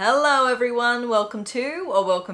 Hello everyone, welcome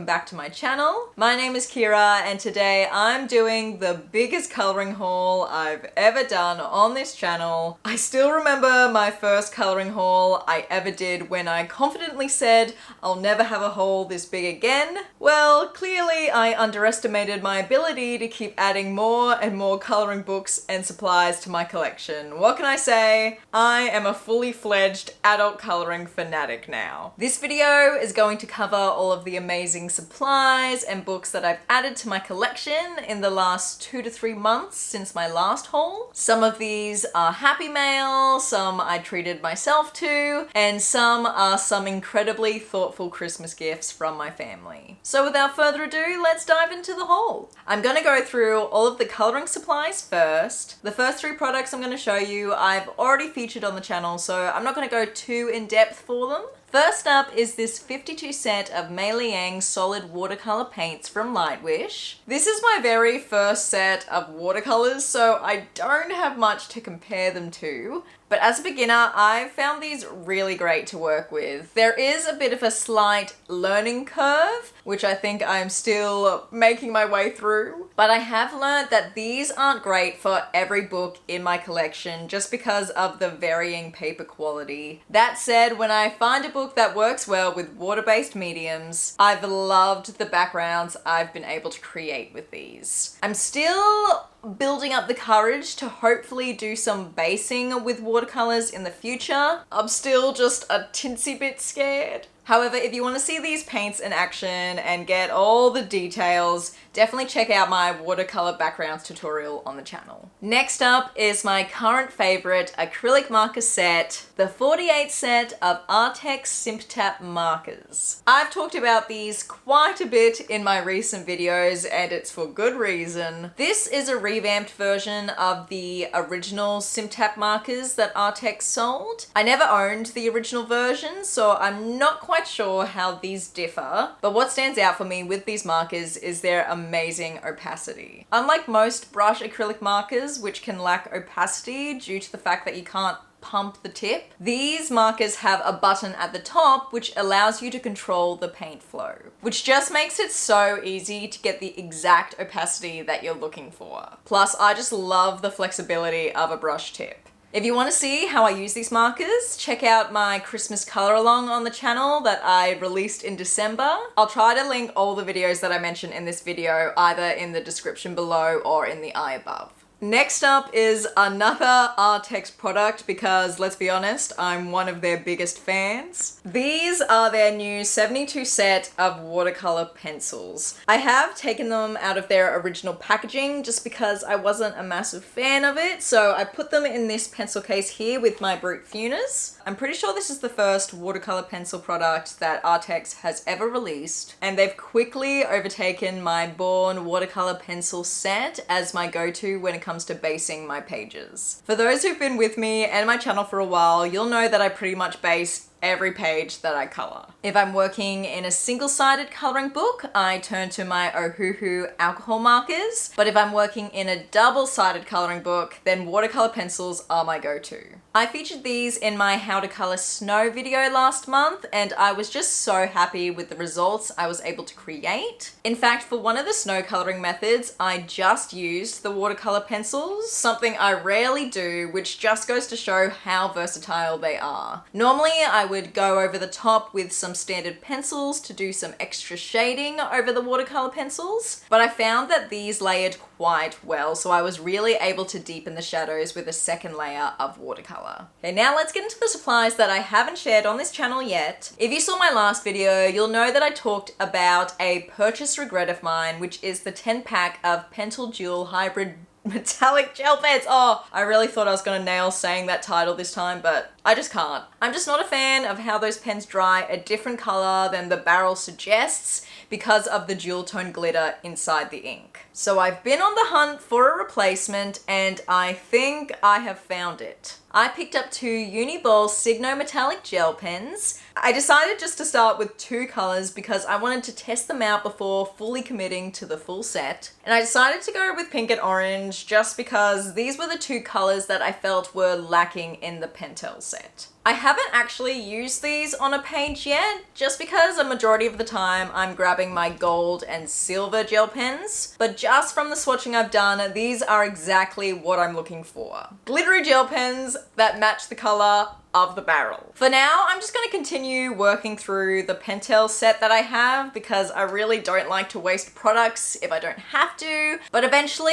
back to my channel. My name is Kira and today I'm doing the biggest coloring haul I've ever done on this channel. I still remember my first coloring haul I ever did when I confidently said I'll never have a haul this big again. Well, clearly I underestimated my ability to keep adding more and more coloring books and supplies to my collection. What can I say? I am a fully fledged adult coloring fanatic now. This video is going to cover all of the amazing supplies and books that I've added to my collection in the last 2 to 3 months since my last haul. Some of these are happy mail, some I treated myself to, and some are some incredibly thoughtful Christmas gifts from my family. So without further ado, let's dive into the haul. I'm gonna go through all of the coloring supplies first. The first 3 products I'm gonna show you I've already featured on the channel, so I'm not gonna go too in depth for them. First up is this 52 set of meiliang solid watercolor paints from Lightwish. This is my very first set of watercolors, so I don't have much to compare them to. But as a beginner, I've found these really great to work with. There is a bit of a slight learning curve, which I think I'm still making my way through. But I have learned that these aren't great for every book in my collection just because of the varying paper quality. That said, when I find a book that works well with water-based mediums, I've loved the backgrounds I've been able to create with these. I'm still building up the courage to hopefully do some basing with watercolors in the future. I'm still just a tinsy bit scared. However, if you want to see these paints in action and get all the details, definitely check out my watercolor backgrounds tutorial on the channel. Next up is my current favorite acrylic marker set, the 48 set of arrtx simptap markers. I've talked about these quite a bit in my recent videos and it's for good reason. This is a revamped version of the original simptap markers that arrtx sold. I never owned the original version, so I'm not quite sure how these differ, but what stands out for me with these markers is their amazing opacity. Unlike most brush acrylic markers, which can lack opacity due to the fact that you can't pump the tip, these markers have a button at the top which allows you to control the paint flow, which just makes it so easy to get the exact opacity that you're looking for. Plus, I just love the flexibility of a brush tip. If you want to see how I use these markers, check out my Christmas color along on the channel that I released in December. I'll try to link all the videos that I mentioned in this video either in the description below or in the eye above. Next up is another arrtx product because, let's be honest, I'm one of their biggest fans. These are their new 72 set of watercolor pencils. I have taken them out of their original packaging just because I wasn't a massive fan of it, so I put them in this pencil case here with my Brute Funers. I'm pretty sure this is the first watercolor pencil product that arrtx has ever released, and they've quickly overtaken my Born watercolor pencil set as my go-to when it comes to basing my pages. For those who've been with me and my channel for a while, you'll know that I pretty much base every page that I color. If I'm working in a single-sided coloring book, I turn to my Ohuhu alcohol markers, but if I'm working in a double-sided coloring book, then watercolor pencils are my go-to. I featured these in my How to Color Snow video last month, and I was just so happy with the results I was able to create. In fact, for one of the snow coloring methods, I just used the watercolor pencils, something I rarely do, which just goes to show how versatile they are. Normally, I would go over the top with some standard pencils to do some extra shading over the watercolor pencils, but I found that these layered quite well, so I was really able to deepen the shadows with a second layer of watercolor. Okay, now let's get into the supplies that I haven't shared on this channel yet. If you saw my last video, you'll know that I talked about a purchase regret of mine, which is the 10-pack of Pentel Dual Hybrid metallic gel pens. Oh, I really thought I was gonna nail saying that title this time, but I just can't. I'm just not a fan of how those pens dry a different color than the barrel suggests because of the dual tone glitter inside the ink. So I've been on the hunt for a replacement and I think I have found it. I picked up 2 uniball signo metallic gel pens. I decided just to start with 2 colors because I wanted to test them out before fully committing to the full set. And I decided to go with pink and orange just because these were the 2 colors that I felt were lacking in the Pentel set. set. I haven't actually used these on a page yet, just because a majority of the time I'm grabbing my gold and silver gel pens, but just from the swatching I've done, these are exactly what I'm looking for. Glittery gel pens that match the color of the barrel. For now, I'm just going to continue working through the Pentel set that I have because I really don't like to waste products if I don't have to, but eventually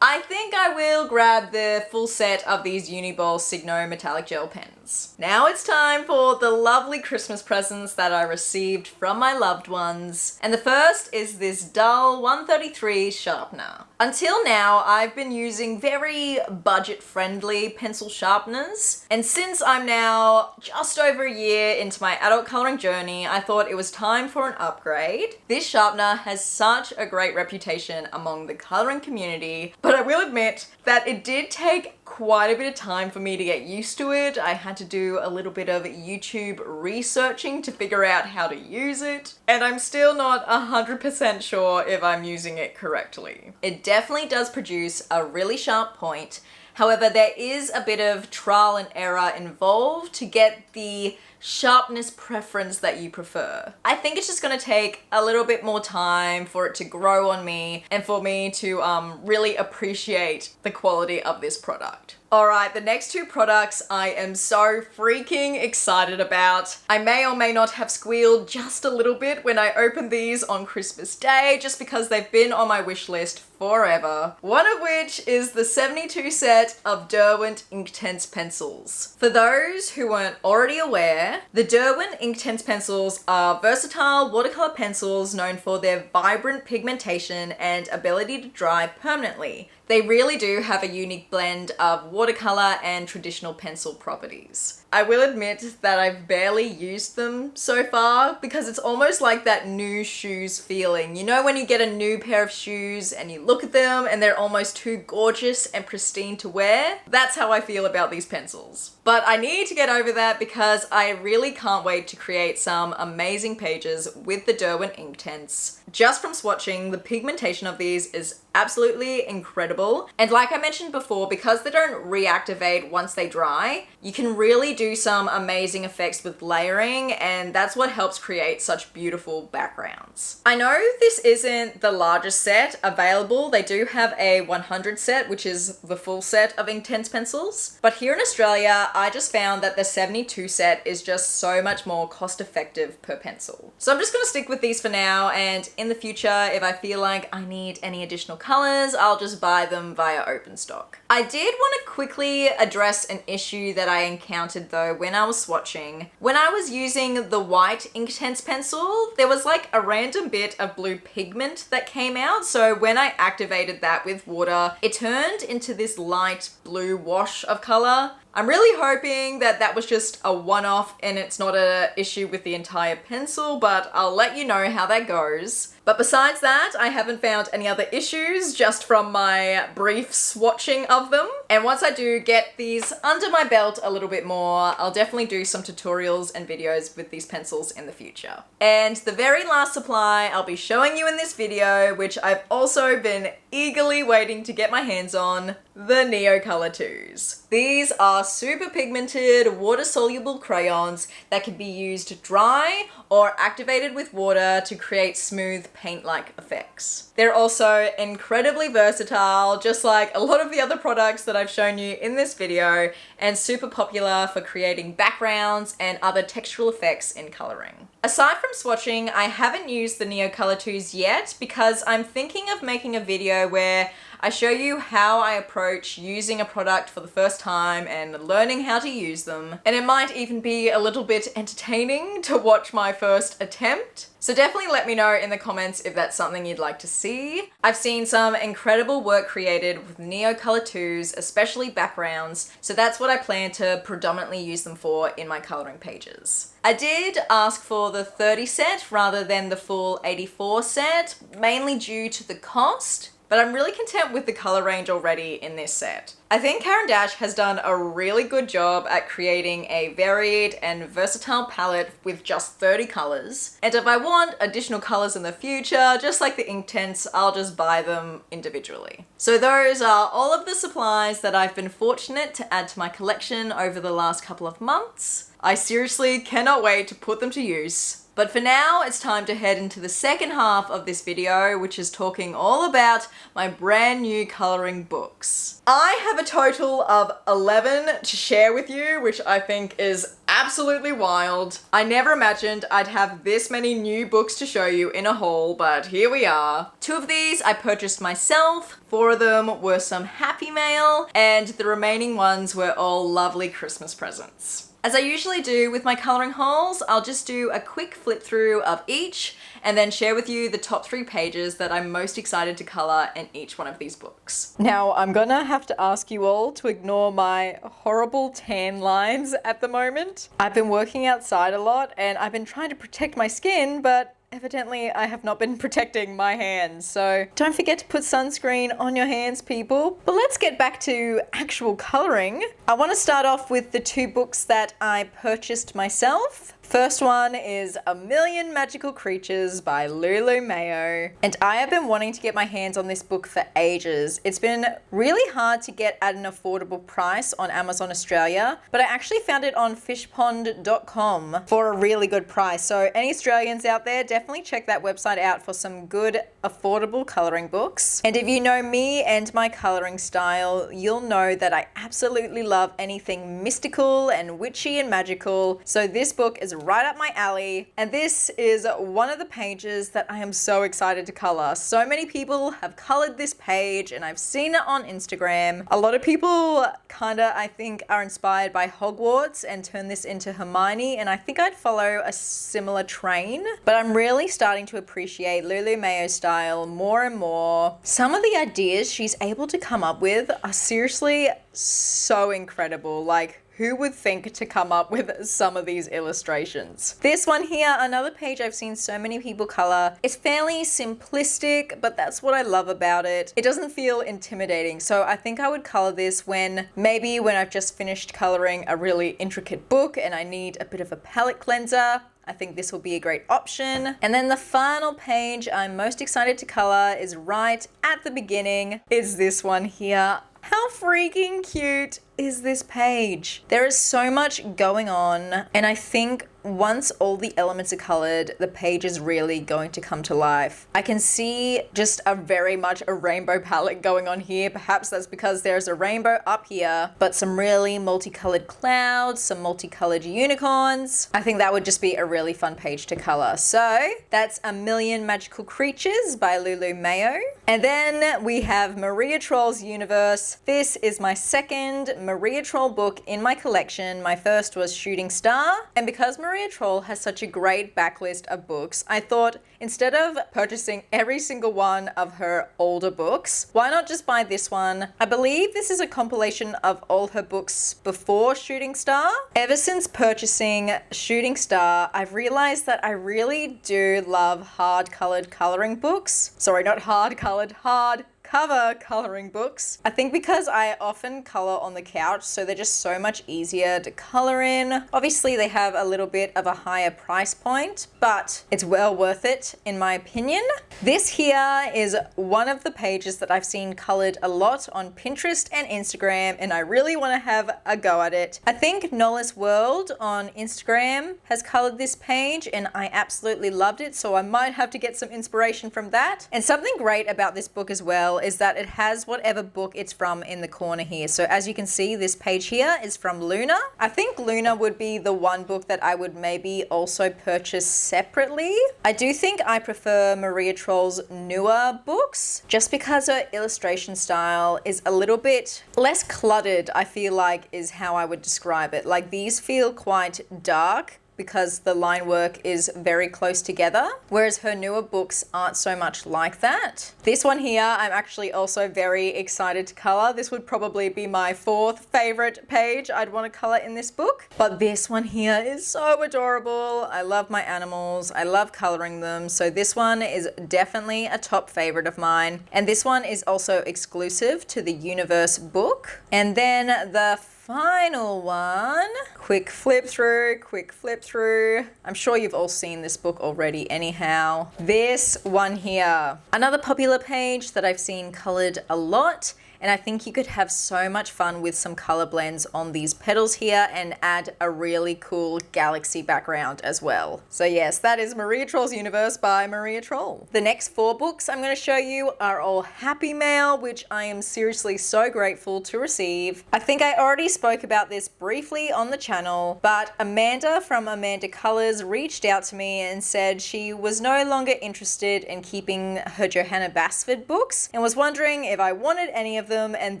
I think I will grab the full set of these Uniball Signo metallic gel pens. Now it's time for the lovely Christmas presents that I received from my loved ones, and the first is this Dahle 133 sharpener. Until now, I've been using very budget-friendly pencil sharpeners, and since I'm now just over a year into my adult coloring journey, I thought it was time for an upgrade. This sharpener has such a great reputation among the coloring community, but I will admit that it did take quite a bit of time for me to get used to it. I had to do a little bit of YouTube researching to figure out how to use it, and I'm still not 100% sure if I'm using it correctly. It definitely does produce a really sharp point. However, there is a bit of trial and error involved to get the sharpness preference that you prefer. I think it's just gonna take a little bit more time for it to grow on me and for me to really appreciate the quality of this product. Alright, the next two products I am so freaking excited about. I may or may not have squealed just a little bit when I opened these on Christmas Day, just because they've been on my wish list forever. One of which is the 72 set of Derwent Inktense pencils. For those who weren't already aware, the Derwent Inktense pencils are versatile watercolor pencils known for their vibrant pigmentation and ability to dry permanently. They really do have a unique blend of watercolor and traditional pencil properties. I will admit that I've barely used them so far because it's almost like that new shoes feeling. You know when you get a new pair of shoes and you look at them and they're almost too gorgeous and pristine to wear? That's how I feel about these pencils. But I need to get over that because I really can't wait to create some amazing pages with the Derwent Inktense. Just from swatching, the pigmentation of these is absolutely incredible. And like I mentioned before, because they don't reactivate once they dry, you can really do some amazing effects with layering, and that's what helps create such beautiful backgrounds. I know this isn't the largest set available. They do have a 100 set, which is the full set of Inktense pencils. But here in Australia, I just found that the 72 set is just so much more cost effective per pencil. So I'm just gonna stick with these for now, and in the future, if I feel like I need any additional colors, I'll just buy them via open stock. I did want to quickly address an issue that I encountered though when I was swatching. When I was using the white Inktense pencil, there was like a random bit of blue pigment that came out. So when I activated that with water, it turned into this light blue wash of color. I'm really hoping that that was just a one-off and it's not an issue with the entire pencil, but I'll let you know how that goes. But besides that, I haven't found any other issues just from my brief swatching of them. And once I do get these under my belt a little bit more, I'll definitely do some tutorials and videos with these pencils in the future. And the very last supply I'll be showing you in this video, which I've also been eagerly waiting to get my hands on, the Neocolor 2s. These are super pigmented, water-soluble crayons that can be used dry or activated with water to create smooth paint-like effects. They're also incredibly versatile, just like a lot of the other products that I've shown you in this video, and super popular for creating backgrounds and other textural effects in coloring. Aside from swatching, I haven't used the Neocolor 2s yet because I'm thinking of making a video where I show you how I approach using a product for the first time and learning how to use them. And it might even be a little bit entertaining to watch my first attempt. So definitely let me know in the comments if that's something you'd like to see. I've seen some incredible work created with Neocolor 2s, especially backgrounds, so that's what I plan to predominantly use them for in my coloring pages. I did ask for the 30 set rather than the full 84 set, mainly due to the cost. but I'm really content with the color range already in this set. I think Caran has done a really good job at creating a varied and versatile palette with just 30 colors. And if I want additional colors in the future, just like the Inktense, I'll just buy them individually. So those are all of the supplies that I've been fortunate to add to my collection over the last couple of months. I seriously cannot wait to put them to use. But for now, it's time to head into the second half of this video, which is talking all about my brand new coloring books. I have a total of 11 to share with you, which I think is absolutely wild. I never imagined I'd have this many new books to show you in a haul, but here we are. 2 of these I purchased myself, 4 of them were some Happy Mail, and the remaining ones were all lovely Christmas presents. As I usually do with my coloring hauls, I'll just do a quick flip through of each and then share with you the top 3 pages that I'm most excited to color in each one of these books. Now, I'm gonna have to ask you all to ignore my horrible tan lines at the moment. I've been working outside a lot and I've been trying to protect my skin, but evidently I have not been protecting my hands, so don't forget to put sunscreen on your hands, people. But let's get back to actual coloring. I want to start off with the 2 books that I purchased myself. First one is A Million Magical Creatures by Lulu Mayo. And I have been wanting to get my hands on this book for ages. It's been really hard to get at an affordable price on Amazon Australia, but I actually found it on fishpond.com for a really good price. So any Australians out there, definitely check that website out for some good affordable coloring books. And if you know me and my coloring style, you'll know that I absolutely love anything mystical and witchy and magical. So this book is right up my alley, and this is one of the pages that I am so excited to color. So many people have colored this page and I've seen it on Instagram. A lot of people kinda, I think, are inspired by Hogwarts and turn this into Hermione, and I think I'd follow a similar train. But I'm really starting to appreciate Lulu Mayo's style more and more. Some of the ideas she's able to come up with are seriously so incredible. Like, who would think to come up with some of these illustrations? This one here, another page I've seen so many people color. It's fairly simplistic, but that's what I love about it. It doesn't feel intimidating, so I think I would color this when I've just finished coloring a really intricate book and I need a bit of a palette cleanser. I think this will be a great option. And then the final page I'm most excited to color is right at the beginning, is this one here. How freaking cute is this page? There is so much going on, and I think once all the elements are colored, the page is really going to come to life. I can see just very much a rainbow palette going on here. Perhaps that's because there's a rainbow up here, but some really multicolored clouds, some multicolored unicorns. I think that would just be a really fun page to color. So that's A Million Magical Creatures by Lulu Mayo. And then we have Maria Troll's Universe. This is my second Maria Troll book in my collection. My first was Shooting Star, and because Maria Troll has such a great backlist of books, I thought instead of purchasing every single one of her older books, why not just buy this one? I believe this is a compilation of all her books before Shooting Star. Ever since purchasing Shooting Star, I've realized that I really do love hard-colored coloring books. Sorry, not hard-colored, hard cover coloring books. I think because I often color on the couch, so they're just so much easier to color in. Obviously, they have a little bit of a higher price point, but it's well worth it in my opinion. This here is one of the pages that I've seen colored a lot on Pinterest and Instagram, and I really want to have a go at it. I think Nola's World on Instagram has colored this page, and I absolutely loved it, so I might have to get some inspiration from that. And something great about this book as well is that it has whatever book it's from in the corner here. So as you can see, this page here is from Luna. I think Luna would be the one book that I would maybe also purchase separately. I do think I prefer Maria Troll's newer books just because her illustration style is a little bit less cluttered, I feel like is how I would describe it. Like these feel quite dark because the line work is very close together, whereas her newer books aren't so much like that. This one here, I'm actually also very excited to color. This would probably be my 4th favorite page I'd want to color in this book. But this one here is so adorable. I love my animals. I love coloring them. So this one is definitely a top favorite of mine. And this one is also exclusive to the Universe book. And then the final one, quick flip through. I'm sure you've all seen this book already anyhow. This one here, another popular page that I've seen colored a lot. And I think you could have so much fun with some color blends on these petals here and add a really cool galaxy background as well. So yes, that is Maria Troll's Universe by Maria Troll. The next 4 books I'm going to show you are all Happy Mail, which I am seriously so grateful to receive. I think I already spoke about this briefly on the channel, but Amanda from Amanda Colors reached out to me and said she was no longer interested in keeping her Johanna Basford books and was wondering if I wanted any of them, and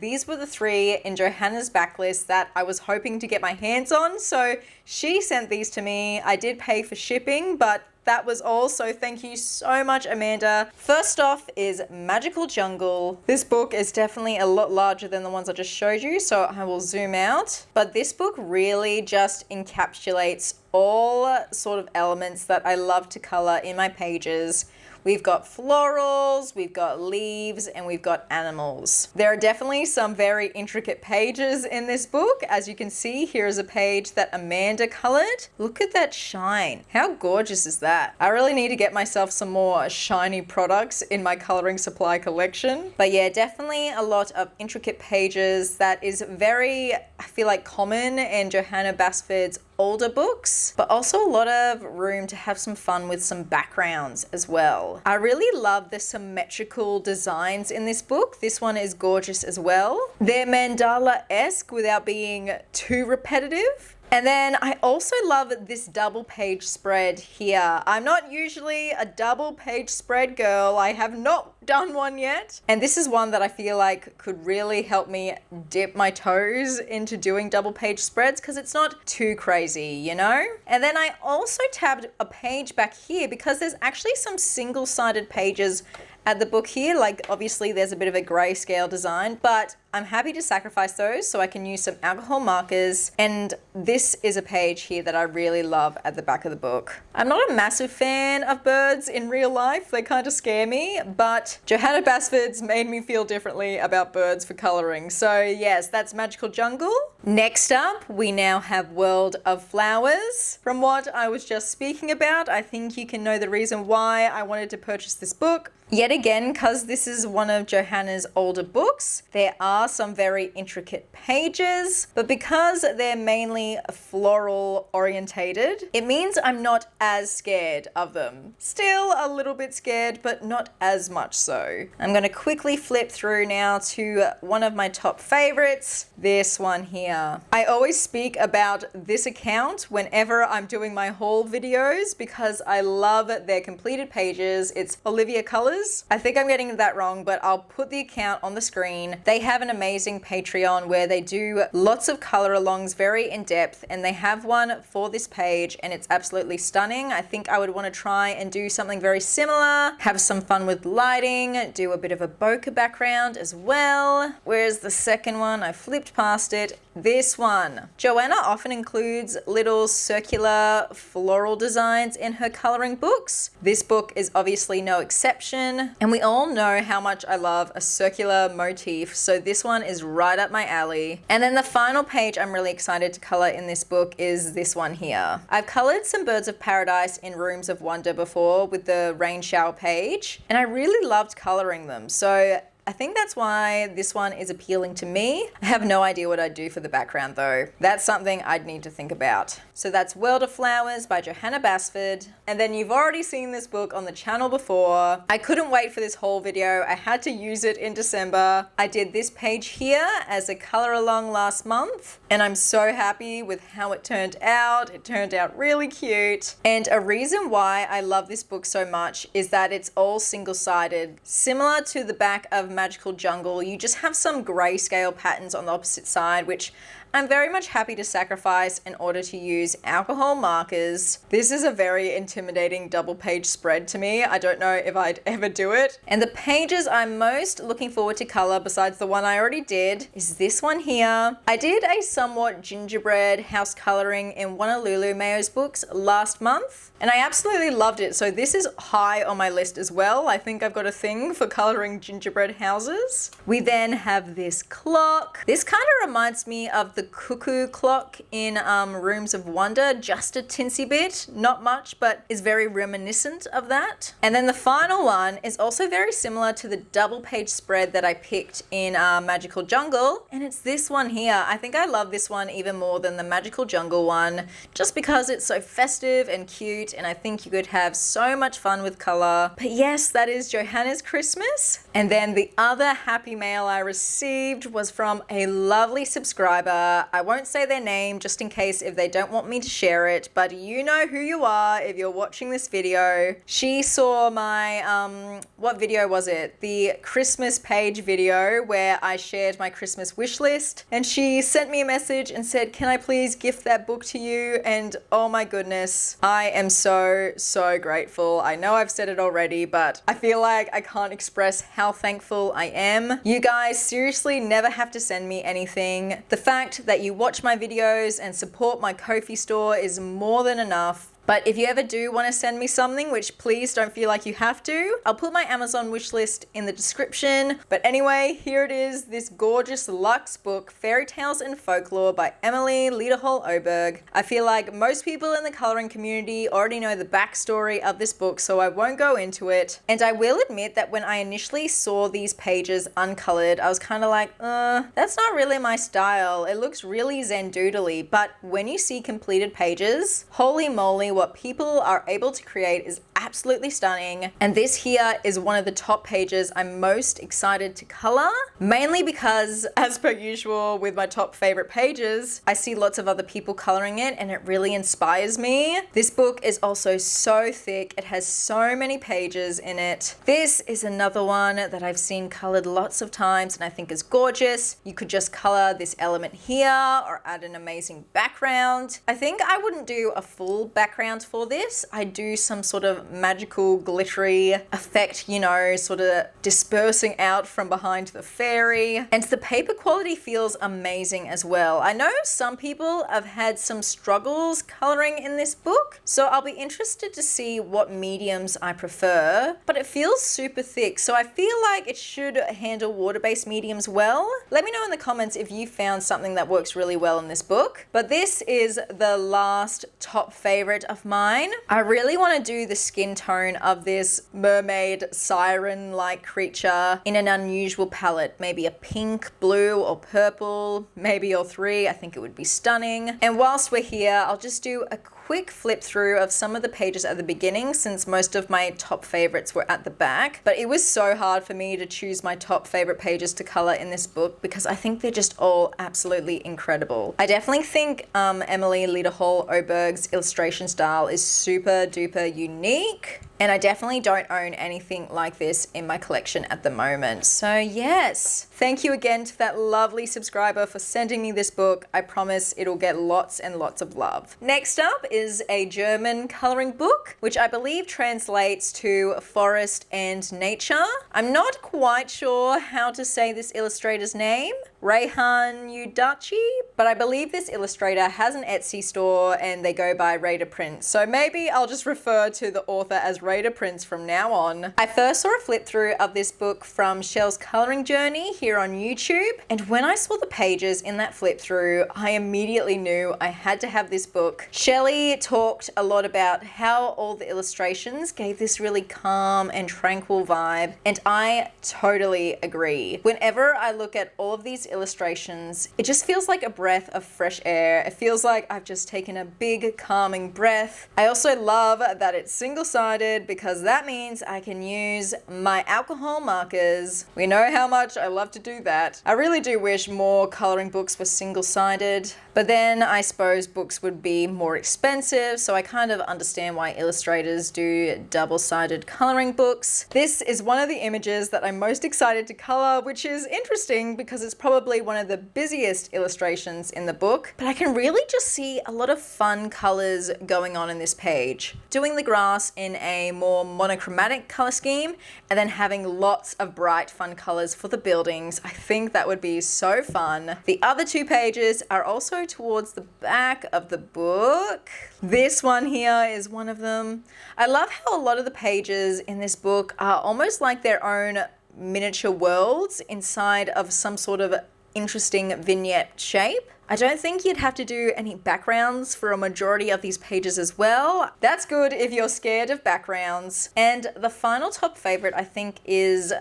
these were the 3 in Johanna's backlist that I was hoping to get my hands on. So she sent these to me. I did pay for shipping, but that was all, so thank you so much, Amanda. First off is Magical Jungle. This book is definitely a lot larger than the ones I just showed you, so I will zoom out. But this book really just encapsulates all sort of elements that I love to color in my pages. We've got florals, we've got leaves, and we've got animals. There are definitely some very intricate pages in this book. As you can see, here is a page that Amanda colored. Look at that shine. How gorgeous is that? I really need to get myself some more shiny products in my coloring supply collection. But yeah, definitely a lot of intricate pages that is very, I feel like, common in Johanna Basford's older books, but also a lot of room to have some fun with some backgrounds as well. I really love the symmetrical designs in this book. This one is gorgeous as well. They're mandala-esque without being too repetitive. And then I also love this double page spread here. I'm not usually a double page spread girl. I have not done one yet. And this is one that I feel like could really help me dip my toes into doing double page spreads because it's not too crazy, you know? And then I also tabbed a page back here because there's actually some single-sided pages at the book here. Like obviously there's a bit of a grayscale design, but I'm happy to sacrifice those so I can use some alcohol markers. And this is a page here that I really love at the back of the book. I'm not a massive fan of birds in real life. They kind of scare me, but Johanna Basford's made me feel differently about birds for coloring. So yes, that's Magical Jungle. Next up, we now have World of Flowers. From what I was just speaking about, I think you can know the reason why I wanted to purchase this book. Yet again, because this is one of Johanna's older books, there are some very intricate pages, but because they're mainly floral orientated, it means I'm not as scared of them. Still a little bit scared, but not as much so. I'm going to quickly flip through now to one of my top favorites, this one here. I always speak about this account whenever I'm doing my haul videos because I love their completed pages. It's Olivia Colors. I think I'm getting that wrong, but I'll put the account on the screen. They have an amazing Patreon where they do lots of color alongs, very in depth, and they have one for this page and it's absolutely stunning. I think I would want to try and do something very similar, have some fun with lighting, do a bit of a bokeh background as well. Where's the second one? I flipped past it. This one. Joanna often includes little circular floral designs in her coloring books. This book is obviously no exception, and we all know how much I love a circular motif, so this one is right up my alley. And then the final page I'm really excited to color in this book is this one here. I've colored some birds of paradise in Rooms of Wonder before with the rain shower page, and I really loved coloring them, so I think that's why this one is appealing to me. I have no idea what I'd do for the background though. That's something I'd need to think about. So that's World of Flowers by Johanna Basford. And then you've already seen this book on the channel before. I couldn't wait for this haul video. I had to use it in December. I did this page here as a color along last month, and I'm so happy with how it turned out. It turned out really cute. And a reason why I love this book so much is that it's all single-sided. Similar to the back of Magical Jungle, you just have some grayscale patterns on the opposite side, which I'm very much happy to sacrifice in order to use alcohol markers. This is a very intimidating double page spread to me. I don't know if I'd ever do it. And the pages I'm most looking forward to color, besides the one I already did, is this one here. I did a somewhat gingerbread house coloring in one of Lulu Mayo's books last month, and I absolutely loved it. So this is high on my list as well. I think I've got a thing for coloring gingerbread houses. We then have this clock. This kind of reminds me of the cuckoo clock in Rooms of Wonder, just a tinsy bit, not much, but is very reminiscent of that. And then the final one is also very similar to the double page spread that I picked in Magical Jungle, and it's this one here. I think I love this one even more than the Magical Jungle one, just because it's so festive and cute, and I think you could have so much fun with color. But yes, that is Johanna's Christmas. And then the other happy mail I received was from a lovely subscriber. I won't say their name just in case if they don't want me to share it, but you know who you are if you're watching this video. She saw my, what video was it? The Christmas page video where I shared my Christmas wish list, and she sent me a message and said, can I please gift that book to you? And oh my goodness, I am so grateful. I know I've said it already, but I feel like I can't express how thankful I am. You guys seriously never have to send me anything. The fact that you watch my videos and support my Ko-fi store is more than enough. But if you ever do want to send me something, which please don't feel like you have to, I'll put my Amazon wishlist in the description. But anyway, here it is, this gorgeous luxe book, Fairy Tales and Folklore by Emily Lederhol Oberg. I feel like most people in the coloring community already know the backstory of this book, so I won't go into it. And I will admit that when I initially saw these pages uncolored, I was kind of like, that's not really my style. It looks really zen doodly. But when you see completed pages, holy moly, what people are able to create is absolutely stunning. And this here is one of the top pages I'm most excited to color, mainly because, as per usual with my top favorite pages, I see lots of other people coloring it and it really inspires me. This book is also so thick. It has so many pages in it. This is another one that I've seen colored lots of times and I think is gorgeous. You could just color this element here or add an amazing background. I think I wouldn't do a full background for this. I do some sort of magical glittery effect, you know, sort of dispersing out from behind the fairy. And the paper quality feels amazing as well. I know some people have had some struggles coloring in this book, so I'll be interested to see what mediums I prefer, but it feels super thick, so I feel like it should handle water-based mediums well. Let me know in the comments if you found something that works really well in this book. But this is the last top favorite of mine. I really want to do the skin tone of this mermaid siren-like creature in an unusual palette, maybe a pink, blue, or purple, maybe all three. I think it would be stunning. And whilst we're here, I'll just do a quick flip through of some of the pages at the beginning, since most of my top favorites were at the back. But it was so hard for me to choose my top favorite pages to color in this book because I think they're just all absolutely incredible. I definitely think Emily Lederhol Oberg's illustration style is super duper unique, and I definitely don't own anything like this in my collection at the moment. So yes, thank you again to that lovely subscriber for sending me this book. I promise it'll get lots and lots of love. Next up is a German coloring book, which I believe translates to forest and nature. I'm not quite sure how to say this illustrator's name, Rehan Udachi, but I believe this illustrator has an Etsy store and they go by Raider Prince. So maybe I'll just refer to the author as Raider Prince from now on. I first saw a flip through of this book from Shell's Coloring Journey here on YouTube, and when I saw the pages in that flip through, I immediately knew I had to have this book. Shelley talked a lot about how all the illustrations gave this really calm and tranquil vibe, and I totally agree. Whenever I look at all of these illustrations, it just feels like a breath of fresh air. It feels like I've just taken a big calming breath. I also love that it's single-sided excited because that means I can use my alcohol markers. We know how much I love to do that. I really do wish more coloring books were single-sided, but then I suppose books would be more expensive, so I kind of understand why illustrators do double-sided coloring books. This is one of the images that I'm most excited to color, which is interesting because it's probably one of the busiest illustrations in the book, but I can really just see a lot of fun colors going on in this page. Doing the grass in a more monochromatic color scheme and then having lots of bright fun colors for the buildings. I think that would be so fun. The other two pages are also towards the back of the book. This one here is one of them. I love how a lot of the pages in this book are almost like their own miniature worlds inside of some sort of interesting vignette shape. I don't think you'd have to do any backgrounds for a majority of these pages as well. That's good if you're scared of backgrounds. And the final top favorite, I think, is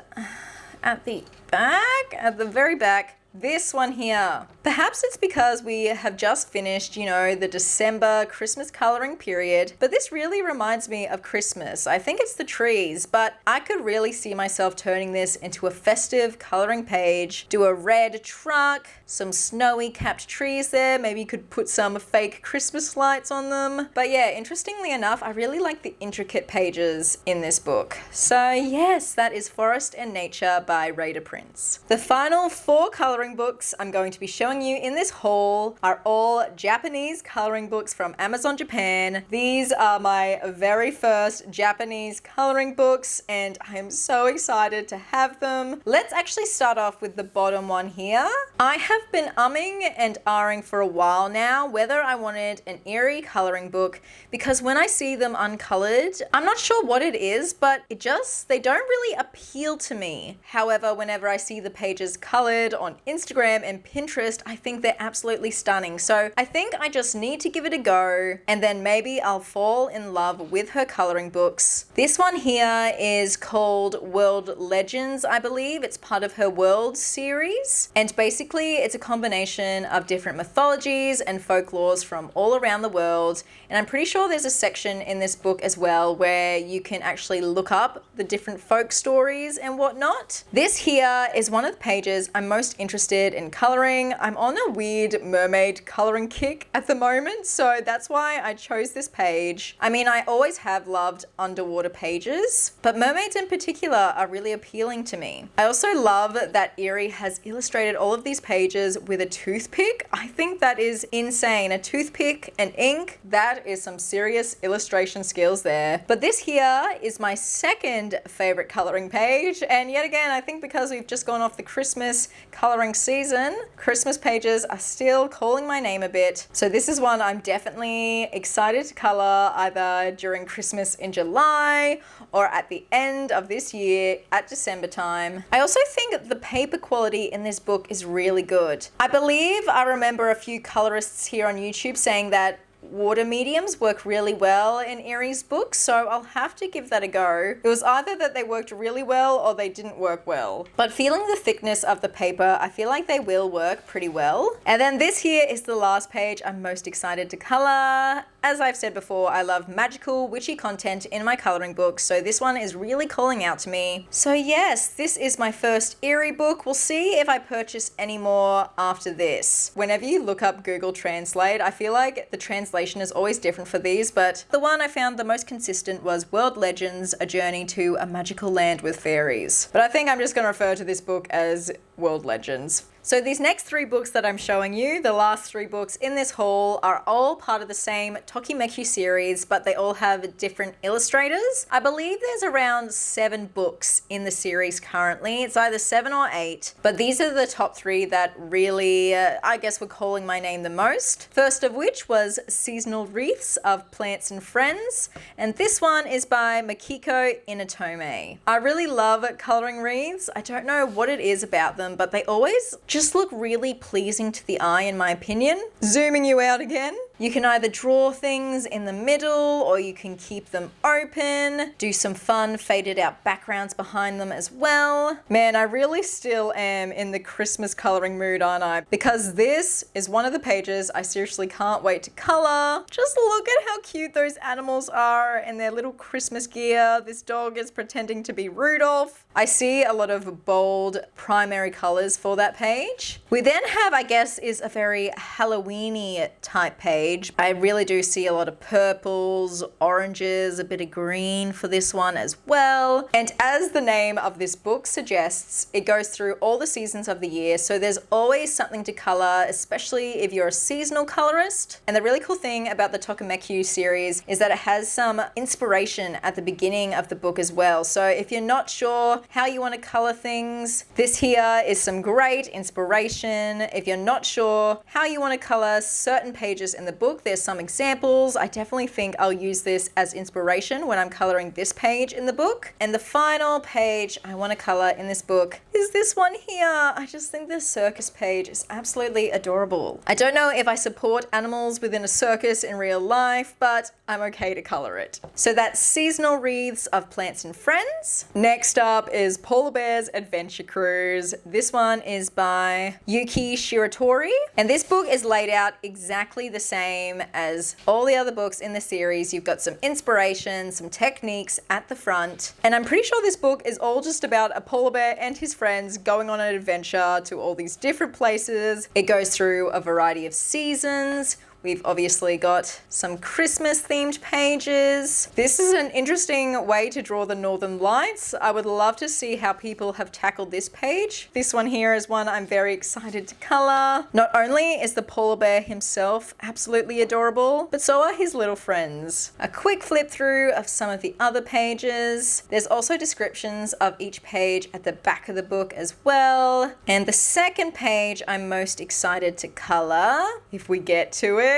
at the back, at the very back. This one here. Perhaps it's because we have just finished, the December Christmas coloring period, but this really reminds me of Christmas. I think it's the trees, but I could really see myself turning this into a festive coloring page. Do a red truck, some snowy capped trees there. Maybe you could put some fake Christmas lights on them. But yeah, interestingly enough, I really like the intricate pages in this book. So yes, that is Forest and Nature by Raider Prince. The final 4 coloring books I'm going to be showing you in this haul are all Japanese coloring books from Amazon Japan. These are my very first Japanese coloring books and I am so excited to have them. Let's actually start off with the bottom one here. I have been umming and ahhing for a while now whether I wanted an eerie coloring book because when I see them uncolored, I'm not sure what it is, but they don't really appeal to me. However, whenever I see the pages colored on Instagram and Pinterest, I think they're absolutely stunning. So I think I just need to give it a go and then maybe I'll fall in love with her coloring books. This one here is called World Legends, I believe. It's part of her World series. And basically it's a combination of different mythologies and folklores from all around the world. And I'm pretty sure there's a section in this book as well where you can actually look up the different folk stories and whatnot. This here is one of the pages I'm most interested in coloring. I'm on a weird mermaid coloring kick at the moment, so that's why I chose this page. I mean, I always have loved underwater pages, but mermaids in particular are really appealing to me. I also love that Eerie has illustrated all of these pages with a toothpick. I think that is insane. A toothpick and ink, that is some serious illustration skills there. But this here is my second favorite coloring page, and yet again, I think because we've just gone off the Christmas coloring season, Christmas pages are still calling my name a bit. So this is one I'm definitely excited to color either during Christmas in July or at the end of this year at December time. I also think the paper quality in this book is really good. I believe I remember a few colorists here on YouTube saying that water mediums work really well in Eerie's books, so I'll have to give that a go. It was either that they worked really well or they didn't work well. But feeling the thickness of the paper, I feel like they will work pretty well. And then this here is the last page I'm most excited to color. As I've said before, I love magical, witchy content in my coloring books, so this one is really calling out to me. So yes, this is my first Eerie book. We'll see if I purchase any more after this. Whenever you look up Google Translate, I feel like the translation is always different for these, but the one I found the most consistent was World Legends, A Journey to a Magical Land with Fairies. But I think I'm just going to refer to this book as World Legends. So these next 3 books that I'm showing you, the last 3 books in this haul, are all part of the same Tokimeki series, but they all have different illustrators. I believe there's around 7 books in the series currently. It's either 7 or 8, but these are the top 3 that really, I guess, were calling my name the most. First of which was Seasonal Wreaths of Plants and Friends, and this one is by Makiko Inatome. I really love coloring wreaths. I don't know what it is about them, but they always just look really pleasing to the eye in my opinion. Zooming you out again. You can either draw things in the middle or you can keep them open, do some fun faded out backgrounds behind them as well. Man, I really still am in the Christmas coloring mood, aren't I? Because this is one of the pages I seriously can't wait to color. Just look at how cute those animals are in their little Christmas gear. This dog is pretending to be Rudolph. I see a lot of bold primary colors for that page. We then have, I guess, is a very Halloween-y type page. I really do see a lot of purples, oranges, a bit of green for this one as well. And as the name of this book suggests, it goes through all the seasons of the year. So there's always something to color, especially if you're a seasonal colorist. And the really cool thing about the Tokameku series is that it has some inspiration at the beginning of the book as well. So if you're not sure how you want to color things, this here is some great inspiration. If you're not sure how you want to color certain pages in the book, there's some examples. I definitely think I'll use this as inspiration when I'm coloring this page in the book. And the final page I want to color in this book is this one here. I just think this circus page is absolutely adorable. I don't know if I support animals within a circus in real life, but I'm okay to color it. So that's Seasonal Wreaths of Plants and Friends. Next up is Polar Bear's Adventure Cruise. This one is by Yuki Shiratori, and this book is laid out exactly the same as all the other books in the series. You've got some inspiration, some techniques at the front, and I'm pretty sure this book is all just about a polar bear and his friends going on an adventure to all these different places. It goes through a variety of seasons. We've obviously got some Christmas themed pages. This is an interesting way to draw the Northern Lights. I would love to see how people have tackled this page. This one here is one I'm very excited to color. Not only is the polar bear himself absolutely adorable, but so are his little friends. A quick flip through of some of the other pages. There's also descriptions of each page at the back of the book as well. And the second page I'm most excited to color, if we get to it.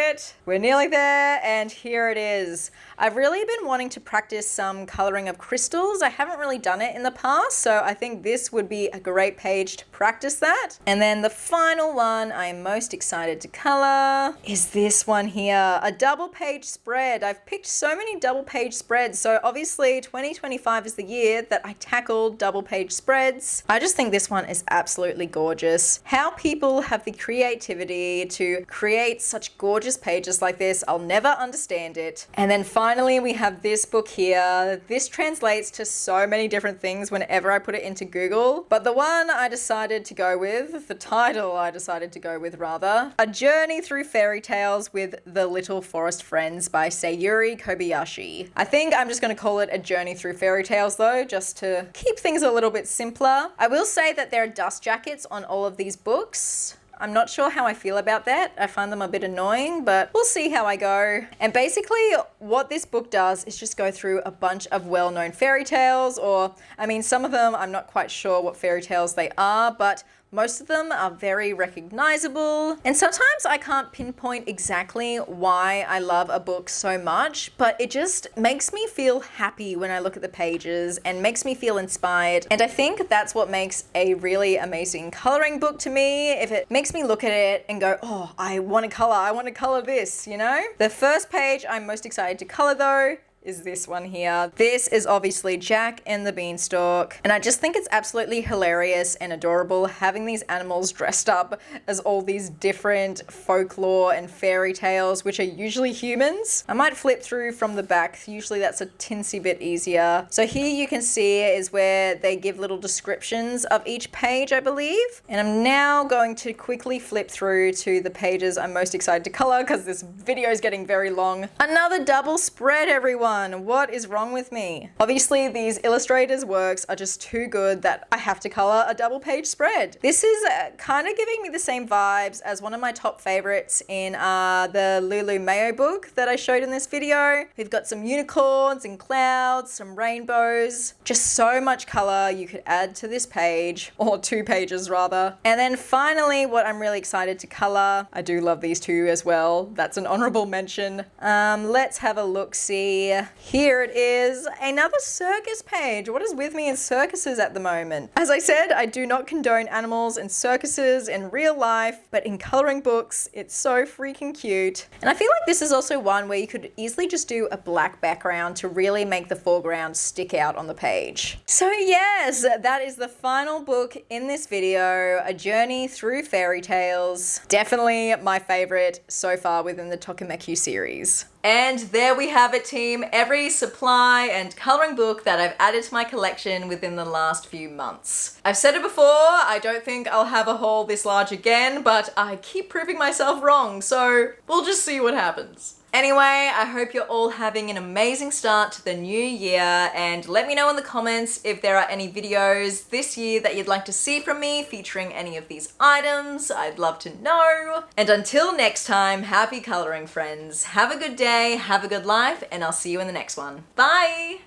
We're nearly there, and here it is. I've really been wanting to practice some coloring of crystals. I haven't really done it in the past, so I think this would be a great page to practice that. And then the final one I'm most excited to color is this one here, a double page spread. I've picked so many double page spreads, so obviously 2025 is the year that I tackled double page spreads. I just think this one is absolutely gorgeous. How people have the creativity to create such gorgeous pages like this, I'll never understand it. And then finally we have this book here. This translates to so many different things whenever I put it into Google, but the one I decided to go with, the title I decided to go with rather, A Journey Through Fairy Tales with the Little Forest Friends by Sayuri Kobayashi. I think I'm just going to call it A Journey Through Fairy Tales though, just to keep things a little bit simpler. I will say that there are dust jackets on all of these books. I'm not sure how I feel about that. I find them a bit annoying, but we'll see how I go. And basically what this book does is just go through a bunch of well-known fairy tales, or I mean, some of them I'm not quite sure what fairy tales they are, but most of them are very recognizable, and sometimes I can't pinpoint exactly why I love a book so much, but it just makes me feel happy when I look at the pages and makes me feel inspired. And I think that's what makes a really amazing coloring book to me, if it makes me look at it and go, oh, I want to color this, you know? The first page I'm most excited to color though is this one here. This is obviously Jack and the Beanstalk, and I just think it's absolutely hilarious and adorable having these animals dressed up as all these different folklore and fairy tales, which are usually humans. I might flip through from the back, usually that's a tinsy bit easier. So here you can see is where they give little descriptions of each page, I believe, and I'm now going to quickly flip through to the pages I'm most excited to color because this video is getting very long. Another double spread, everyone. What is wrong with me? Obviously, these illustrators' works are just too good that I have to color a double page spread. This is kind of giving me the same vibes as one of my top favorites in the Lulu Mayo book that I showed in this video. We've got some unicorns and clouds, some rainbows, just so much color you could add to this page, or two pages rather. And then finally, what I'm really excited to color, I do love these two as well. That's an honorable mention. Let's have a look-see. Here it is, another circus page. What is with me in circuses at the moment? As I said, I do not condone animals in circuses in real life, but in coloring books, it's so freaking cute. And I feel like this is also one where you could easily just do a black background to really make the foreground stick out on the page. So yes, that is the final book in this video, A Journey Through Fairy Tales. Definitely my favorite so far within the Tokimeki series. And there we have it, team. Every supply and coloring book that I've added to my collection within the last few months. I've said it before, I don't think I'll have a haul this large again, but I keep proving myself wrong, so we'll just see what happens. Anyway, I hope you're all having an amazing start to the new year, and let me know in the comments if there are any videos this year that you'd like to see from me featuring any of these items. I'd love to know. And until next time, happy coloring, friends. Have a good day, have a good life, and I'll see you in the next one. Bye!